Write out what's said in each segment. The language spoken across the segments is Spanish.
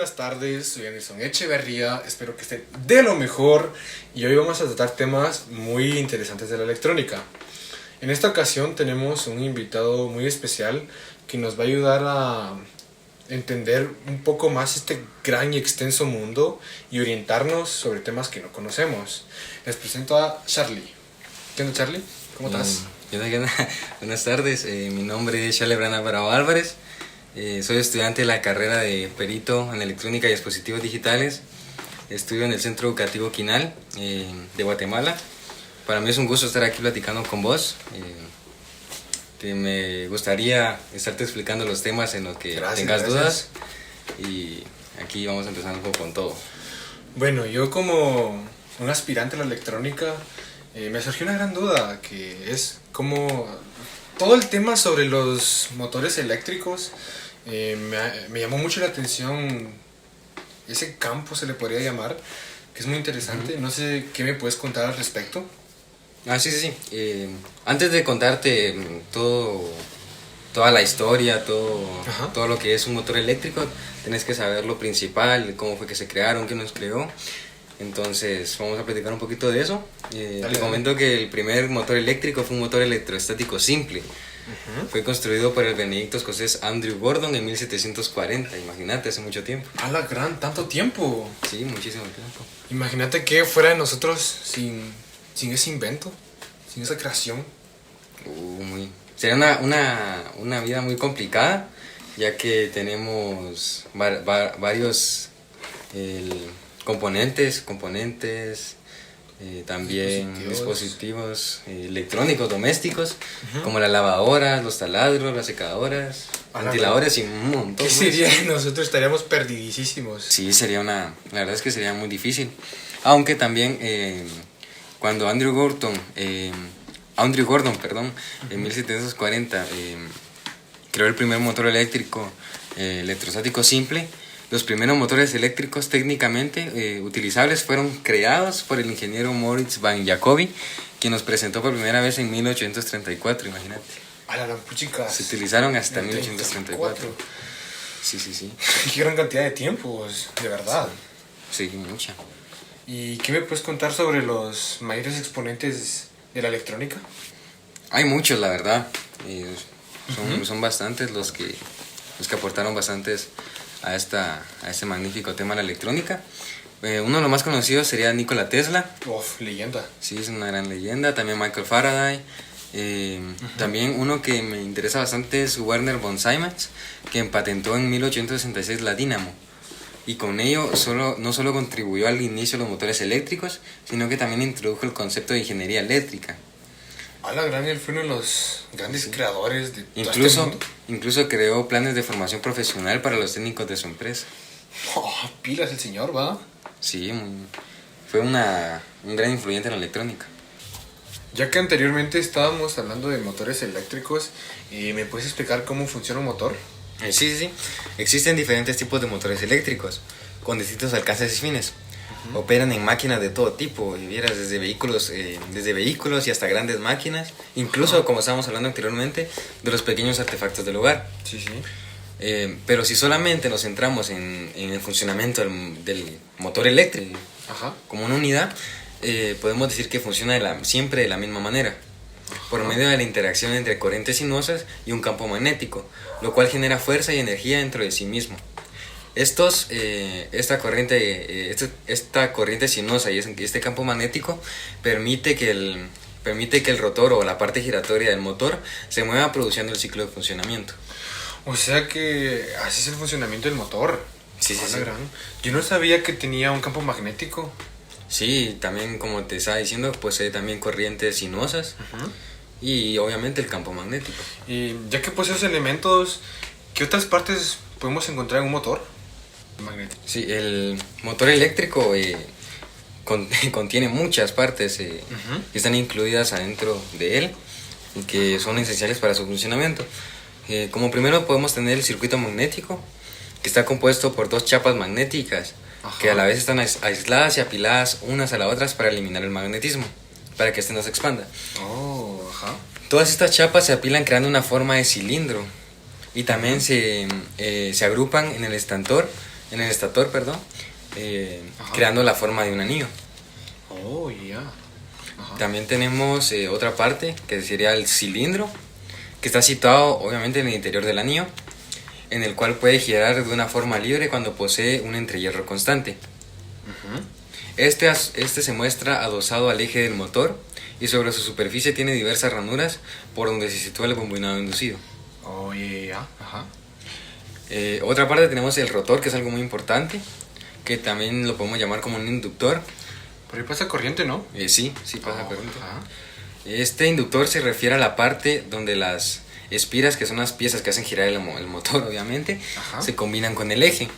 buenas tardes, soy Anderson Echeverría, espero que estén de lo mejor y hoy vamos a tratar temas muy interesantes de la electrónica. En esta ocasión tenemos un invitado muy especial que nos va a ayudar a entender un poco más este gran y extenso mundo y orientarnos sobre temas que no conocemos. Les presento a Charlie. ¿Qué onda, Charlie? ¿Cómo estás? Buenas tardes, mi nombre es Charlie Bravo Álvarez. Soy estudiante de la carrera de perito en electrónica y dispositivos digitales. Estudio en el Centro Educativo Quinal de Guatemala. Para mí es un gusto estar aquí platicando con vos. Me gustaría estarte explicando los temas en los que tengas dudas. Y aquí vamos a empezar un poco con todo. Bueno, yo como un aspirante a la electrónica me surgió una gran duda, que es como todo el tema sobre los motores eléctricos. Me llamó mucho la atención ese campo, se le podría llamar, que es muy interesante. No sé qué me puedes contar al respecto. Sí. Antes de contarte toda la historia, todo lo que es un motor eléctrico, tenés que saber lo principal, cómo fue que se crearon, quién los creó. Entonces vamos a platicar un poquito de eso. Te comento que el primer motor eléctrico fue un motor electrostático simple. Fue construido por el benedicto escocés Andrew Gordon en 1740, imagínate, hace mucho tiempo. ¡A la gran! ¿Tanto tiempo? Sí, muchísimo tiempo. Imagínate que fuera de nosotros sin ese invento, sin esa creación. Sería una vida muy complicada, ya que tenemos varios componentes, también dispositivos electrónicos domésticos, como las lavadoras, los taladros, las secadoras, ventiladores y un montón. ¿Qué sería? Nosotros estaríamos perdidísimos. Sí, la verdad es que sería muy difícil. Aunque también cuando Andrew Gordon, en 1740 creó el primer motor eléctrico electrostático simple. Los primeros motores eléctricos técnicamente utilizables fueron creados por el ingeniero Moritz van Jacobi, quien nos presentó por primera vez en 1834, imagínate. A la puchica. Se utilizaron hasta 1834. Sí. Qué gran cantidad de tiempo, de verdad. Sí, mucha. ¿Y qué me puedes contar sobre los mayores exponentes de la electrónica? Hay muchos, la verdad. Son bastantes los que aportaron bastantes a este magnífico tema de la electrónica. Uno de los más conocidos sería Nikola Tesla. Leyenda. Sí, es una gran leyenda. También Michael Faraday. También uno que me interesa bastante es Werner von Siemens, que patentó en 1866 la dínamo. Y con ello no solo contribuyó al inicio de los motores eléctricos, sino que también introdujo el concepto de ingeniería eléctrica. Él fue uno de los grandes creadores de todo este mundo. Incluso creó planes de formación profesional para los técnicos de su empresa. Pilas el señor, ¿va? Sí, fue un gran influyente en la electrónica. Ya que anteriormente estábamos hablando de motores eléctricos, ¿me puedes explicar cómo funciona un motor? Sí. Existen diferentes tipos de motores eléctricos, con distintos alcances y fines. Operan en máquinas de todo tipo, desde vehículos y hasta grandes máquinas, incluso, como estábamos hablando anteriormente, de los pequeños artefactos del hogar. Sí. Pero si solamente nos centramos en el funcionamiento del motor eléctrico como una unidad, podemos decir que funciona siempre de la misma manera, por medio de la interacción entre corrientes sinuosas y un campo magnético, lo cual genera fuerza y energía dentro de sí mismo. Esta corriente sinuosa y este campo magnético permite que el rotor o la parte giratoria del motor se mueva produciendo el ciclo de funcionamiento. O sea que así es el funcionamiento del motor. Sí. Yo no sabía que tenía un campo magnético. Sí, también, como te estaba diciendo, posee también corrientes sinuosas y obviamente el campo magnético. Y ya que posee esos elementos, ¿qué otras partes podemos encontrar en un motor magnético? Sí, el motor eléctrico contiene muchas partes que están incluidas adentro de él y que son esenciales para su funcionamiento. Como primero podemos tener el circuito magnético, que está compuesto por dos chapas magnéticas que a la vez están aisladas y apiladas unas a las otras para eliminar el magnetismo, para que este no se expanda. Todas estas chapas se apilan creando una forma de cilindro y también se agrupan en el estantor en el estator, perdón, creando la forma de un anillo. Oh, ya. También tenemos otra parte que sería el cilindro, que está situado obviamente en el interior del anillo, en el cual puede girar de una forma libre cuando posee un entrehierro constante. Este se muestra adosado al eje del motor y sobre su superficie tiene diversas ranuras por donde se sitúa el bobinado inducido. Oh, ya. Ajá. Otra parte tenemos el rotor, que es algo muy importante, que también lo podemos llamar como un inductor. Por ahí pasa corriente, ¿no? Sí pasa corriente. Ajá. Este inductor se refiere a la parte donde las espiras, que son las piezas que hacen girar el motor, obviamente, se combinan con el eje.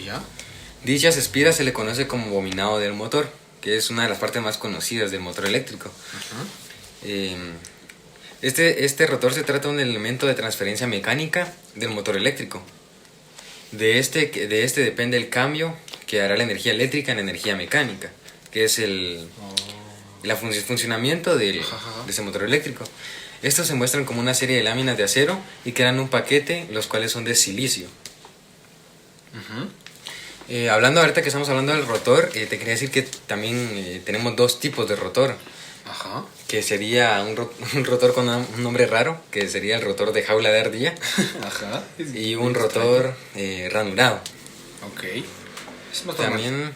Ya. Dichas espiras se le conoce como bobinado del motor, que es una de las partes más conocidas del motor eléctrico. Este rotor se trata de un elemento de transferencia mecánica del motor eléctrico. De este depende el cambio que hará la energía eléctrica en energía mecánica, que es el funcionamiento de ese motor eléctrico. Estos se muestran como una serie de láminas de acero y crean un paquete, los cuales son de silicio. Hablando ahorita que estamos hablando del rotor, te quería decir que también tenemos dos tipos de rotor. Que sería un rotor con un nombre raro, que sería el rotor de jaula de ardilla. Y un rotor ranurado. Ok. También,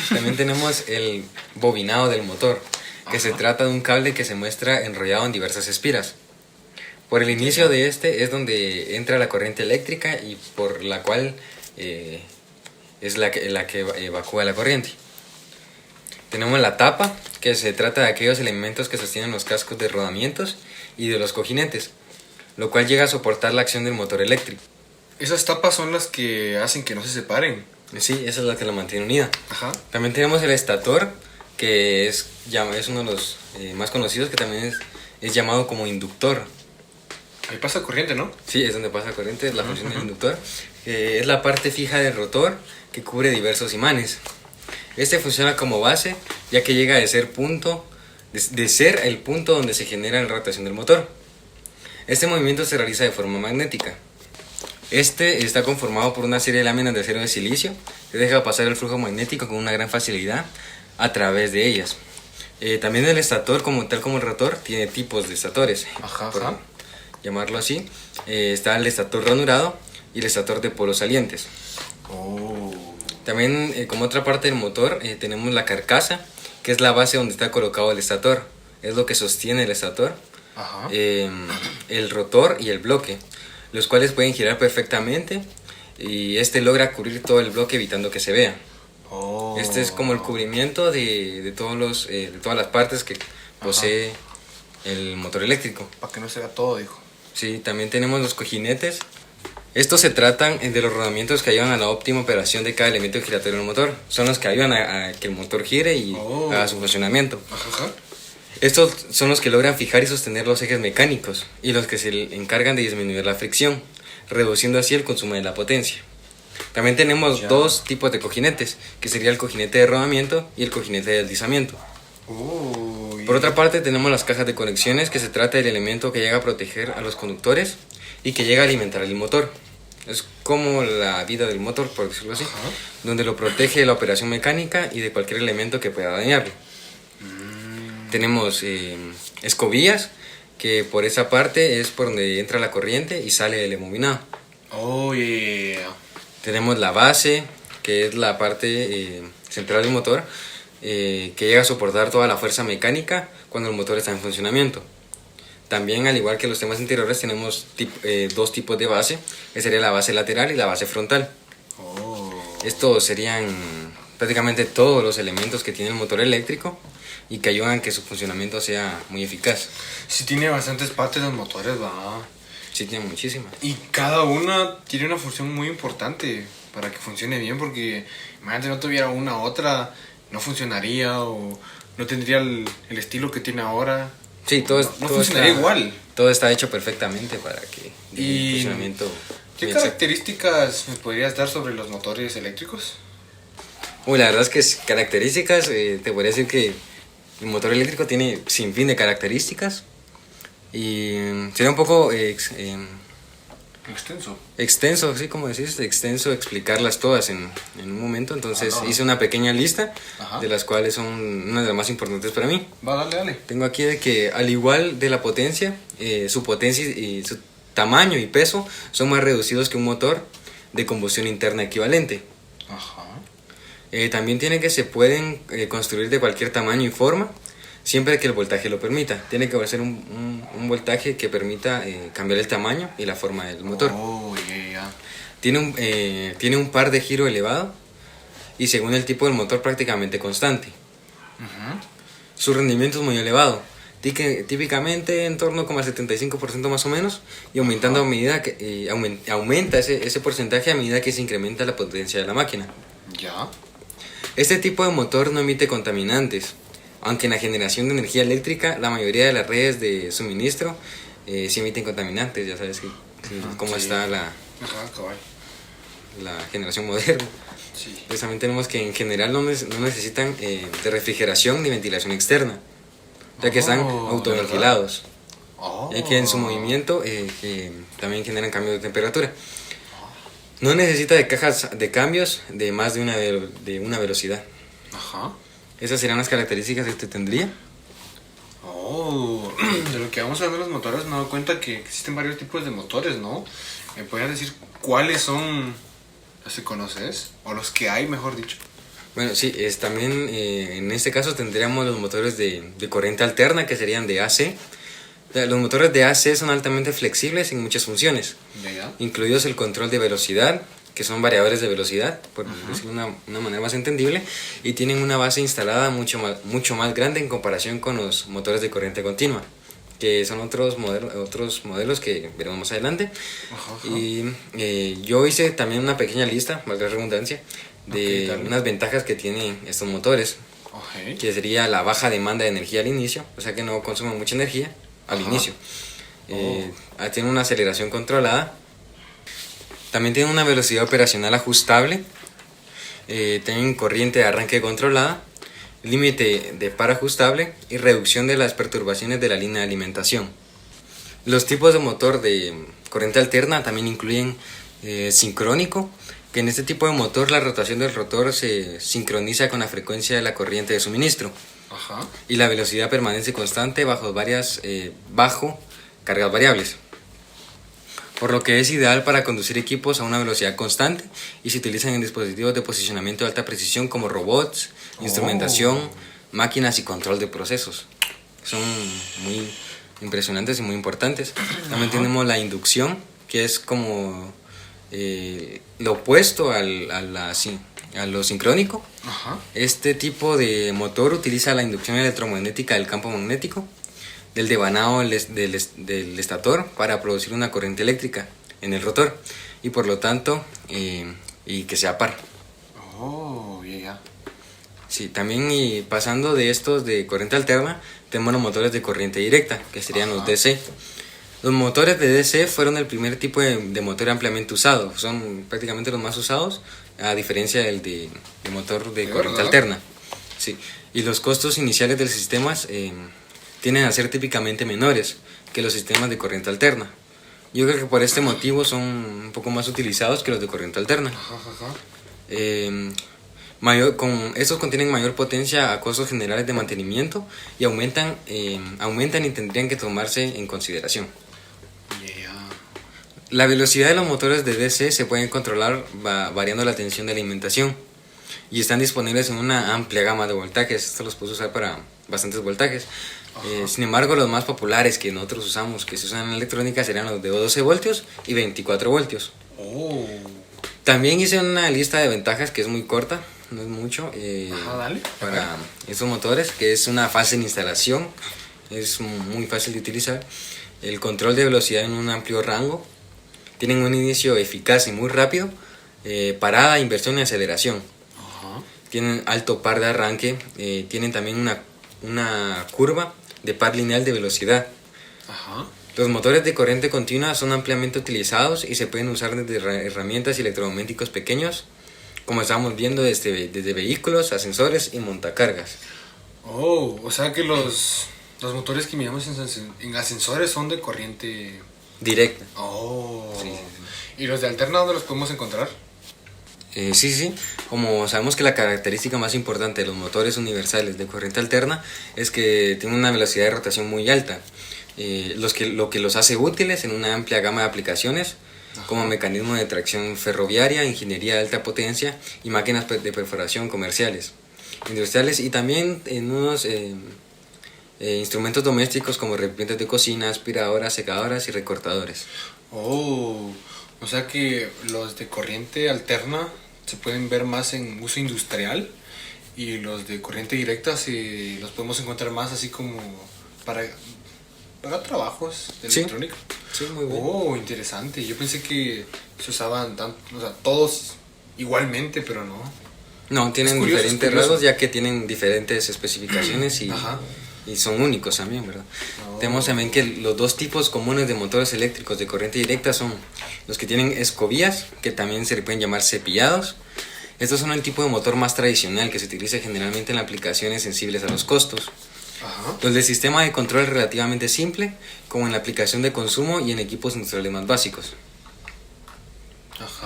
también tenemos el bobinado del motor, que se trata de un cable que se muestra enrollado en diversas espiras. Por el inicio de este es donde entra la corriente eléctrica y por la cual es la que evacúa la corriente. Tenemos la tapa, que se trata de aquellos elementos que sostienen los cascos de rodamientos y de los cojinetes, lo cual llega a soportar la acción del motor eléctrico. Esas tapas son las que hacen que no se separen. Sí, esa es la que la mantiene unida. También tenemos el estator, que es uno de los más conocidos, que también es llamado como inductor. Ahí pasa corriente, ¿no? Sí, es donde pasa corriente, es la función del inductor. Es la parte fija del rotor que cubre diversos imanes. Este funciona como base, ya que llega de ser el punto donde se genera la rotación del motor. Este movimiento se realiza de forma magnética. Este está conformado por una serie de láminas de acero de silicio que deja pasar el flujo magnético con una gran facilidad a través de ellas. También el estator, tal como el rotor, tiene tipos de estatores. Por llamarlo así. Está el estator ranurado y el estator de polos salientes. También, como otra parte del motor, tenemos la carcasa, que es la base donde está colocado el estator. Es lo que sostiene el estator, el rotor y el bloque, los cuales pueden girar perfectamente y este logra cubrir todo el bloque evitando que se vea. Este es como el cubrimiento de todas las partes que posee el motor eléctrico. Para que no se vea todo, dijo. Sí, también tenemos los cojinetes. Estos se tratan de los rodamientos que ayudan a la óptima operación de cada elemento giratorio del motor. Son los que ayudan a que el motor gire y haga su funcionamiento. Estos son los que logran fijar y sostener los ejes mecánicos y los que se encargan de disminuir la fricción, reduciendo así el consumo de la potencia. También tenemos dos tipos de cojinetes, que sería el cojinete de rodamiento y el cojinete de deslizamiento. Por otra parte tenemos las cajas de conexiones, que se trata del elemento que llega a proteger a los conductores y que llega a alimentar el motor. Es como la vida del motor, por decirlo así, donde lo protege de la operación mecánica y de cualquier elemento que pueda dañarlo. Tenemos escobillas, que por esa parte es por donde entra la corriente y sale el embobinado. Tenemos la base, que es la parte central del motor, que llega a soportar toda la fuerza mecánica cuando el motor está en funcionamiento. También, al igual que los temas anteriores, tenemos dos tipos de base, que sería la base lateral y la base frontal. Estos serían prácticamente todos los elementos que tiene el motor eléctrico y que ayudan a que su funcionamiento sea muy eficaz. Sí, tiene bastantes partes los motores, ¿va? Sí, tiene muchísimas. Y cada una tiene una función muy importante para que funcione bien, porque imagínate no tuviera una u otra, no funcionaría o no tendría el estilo que tiene ahora. Sí, no funcionaría igual. Todo está hecho perfectamente para que el funcionamiento... ¿Qué características me podrías dar sobre los motores eléctricos? La verdad es que características, te podría decir que el motor eléctrico tiene sin fin de características y sería un poco Extenso. Extenso, así como decís, extenso, explicarlas todas en un momento. Entonces hice una pequeña lista, de las cuales son una de las más importantes para mí. Va, dale. Tengo aquí de que al igual de la potencia, su potencia y su tamaño y peso son más reducidos que un motor de combustión interna equivalente. Ajá. También tiene que se pueden construir de cualquier tamaño y forma, siempre que el voltaje lo permita. Tiene que ser un voltaje que permita cambiar el tamaño y la forma del motor. Tiene un par de giro elevado y según el tipo del motor prácticamente constante. Su rendimiento es muy elevado, típicamente en torno como al 75% más o menos, y aumentando a medida que aumenta ese porcentaje a medida que se incrementa la potencia de la máquina. Ya. Este tipo de motor no emite contaminantes, aunque en la generación de energía eléctrica la mayoría de las redes de suministro sí emiten contaminantes. Ya sabes cómo está la generación moderna. Sí. Pues también tenemos que en general no necesitan de refrigeración ni ventilación externa, ya que están autoventilados, ya que en su movimiento también generan cambios de temperatura. No necesita de cajas de cambios de más de una velocidad. Ajá. Esas serían las características que tendría. De lo que vamos a ver de los motores me he dado cuenta que existen varios tipos de motores, ¿no? ¿Me podrías decir cuáles son los que conoces? O los que hay, mejor dicho. Bueno, sí, también en este caso tendríamos los motores de corriente alterna, que serían de AC. Los motores de AC son altamente flexibles en muchas funciones, incluidos el control de velocidad, que son variadores de velocidad, por decirlo de una manera más entendible, y tienen una base instalada mucho más grande en comparación con los motores de corriente continua, que son otros modelos que veremos más adelante. Y yo hice también una pequeña lista, valga la redundancia, de unas ventajas que tienen estos motores, que sería la baja demanda de energía al inicio, o sea que no consumen mucha energía al inicio. Tiene una aceleración controlada. También tiene una velocidad operacional ajustable. Tienen corriente de arranque controlada, límite de par ajustable y reducción de las perturbaciones de la línea de alimentación. Los tipos de motor de corriente alterna también incluyen sincrónico, que en este tipo de motor la rotación del rotor se sincroniza con la frecuencia de la corriente de suministro. Y la velocidad permanece constante bajo cargas variables, por lo que es ideal para conducir equipos a una velocidad constante y se utilizan en dispositivos de posicionamiento de alta precisión como robots, instrumentación, máquinas y control de procesos. Son muy impresionantes y muy importantes. También tenemos la inducción, que es como lo opuesto a lo sincrónico. Este tipo de motor utiliza la inducción electromagnética del campo magnético del devanado del estator para producir una corriente eléctrica en el rotor y por lo tanto y que sea par. Sí, también y pasando de estos de corriente alterna tenemos los motores de corriente directa, que serían los DC. Los motores de DC fueron el primer tipo de motor ampliamente usado, son prácticamente los más usados, a diferencia del de motor de corriente alterna. Sí. Y los costos iniciales de los sistemas tienden a ser típicamente menores que los sistemas de corriente alterna. Yo creo que por este motivo son un poco más utilizados que los de corriente alterna. Estos contienen mayor potencia a costos generales de mantenimiento y aumentan y tendrían que tomarse en consideración. La velocidad de los motores de DC se pueden controlar variando la tensión de alimentación y están disponibles en una amplia gama de voltajes. Esto los puedo usar para bastantes voltajes. Sin embargo, los más populares que nosotros usamos, que se usan en electrónica, serían los de 12 voltios y 24 voltios. También hice una lista de ventajas que es muy corta, no es mucho, para estos motores, que es una fácil instalación, es muy fácil de utilizar, el control de velocidad en un amplio rango, tienen un inicio eficaz y muy rápido, parada, inversión y aceleración, tienen alto par de arranque, tienen también una curva de par lineal de velocidad. Los motores de corriente continua son ampliamente utilizados y se pueden usar desde herramientas y electrodomésticos pequeños, como estamos viendo desde vehículos, ascensores y montacargas. O sea que los motores que miramos en ascensores son de corriente directa. Sí. ¿Y los de alterna dónde los podemos encontrar? Sí. Como sabemos que la característica más importante de los motores universales de corriente alterna es que tienen una velocidad de rotación muy alta, lo que los hace útiles en una amplia gama de aplicaciones, como mecanismo de tracción ferroviaria, ingeniería de alta potencia y máquinas de perforación comerciales, industriales y también en unos instrumentos domésticos como recipientes de cocina, aspiradoras, secadoras y recortadores. Oh, o sea que los de corriente alterna se pueden ver más en uso industrial y los de corriente directa los podemos encontrar más así como para trabajos de electrónica. Sí, muy bien. Oh, interesante. Yo pensé que se usaban todos igualmente, pero no. No, tienen diferentes rasgos ya que tienen diferentes especificaciones y son únicos también, ¿verdad? Oh. Tenemos también que los dos tipos comunes de motores eléctricos de corriente directa son los que tienen escobillas, que también se le pueden llamar cepillados. Estos son el tipo de motor más tradicional que se utiliza generalmente en aplicaciones sensibles a los costos. Los de sistema de control relativamente simple, como en la aplicación de consumo y en equipos industriales más básicos.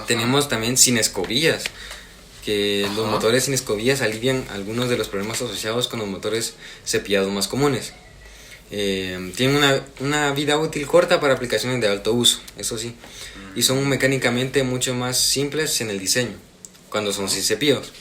Tenemos también sin escobillas, que los motores sin escobillas alivian algunos de los problemas asociados con los motores cepillados más comunes. Tienen una vida útil corta para aplicaciones de alto uso, eso sí, y son mecánicamente mucho más simples en el diseño, cuando son sin cepillos.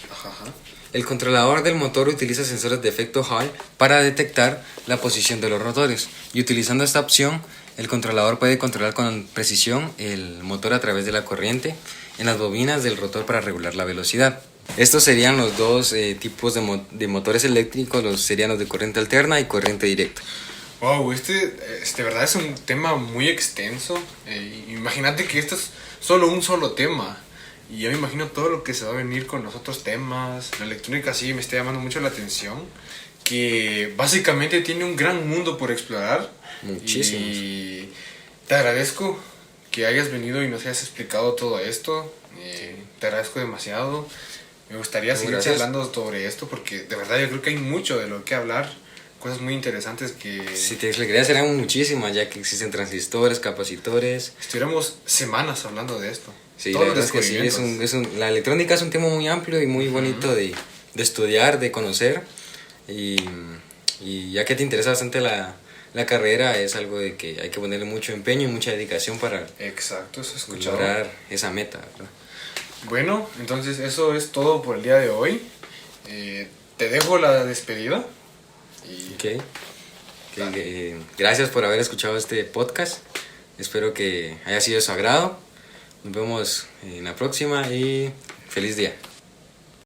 El controlador del motor utiliza sensores de efecto Hall para detectar la posición de los rotores, y utilizando esta opción, el controlador puede controlar con precisión el motor a través de la corriente en las bobinas del rotor para regular la velocidad. Estos serían los dos tipos de motores eléctricos, serían los de corriente alterna y corriente directa. Wow, de verdad es un tema muy extenso. Imagínate que esto es un solo tema. Y yo me imagino todo lo que se va a venir con los otros temas. La electrónica sí me está llamando mucho la atención. Que básicamente tiene un gran mundo por explorar. Muchísimos. Y te agradezco que hayas venido y nos hayas explicado todo esto. Te agradezco demasiado. Me gustaría seguir hablando sobre esto porque de verdad yo creo que hay mucho de lo que hablar. Cosas muy interesantes que... Si te explicaría serían muchísimas, ya que existen transistores, capacitores. Estuviéramos semanas hablando de esto. Sí, la verdad es que sí, la electrónica es un tema muy amplio y muy bonito de estudiar, de conocer. Y ya que te interesa bastante la carrera, es algo de que hay que ponerle mucho empeño y mucha dedicación para lograr esa meta, ¿verdad? Bueno, entonces eso es todo por el día de hoy. Te dejo la despedida. Gracias por haber escuchado este podcast. Espero que haya sido de su agrado. Nos vemos en la próxima y feliz día.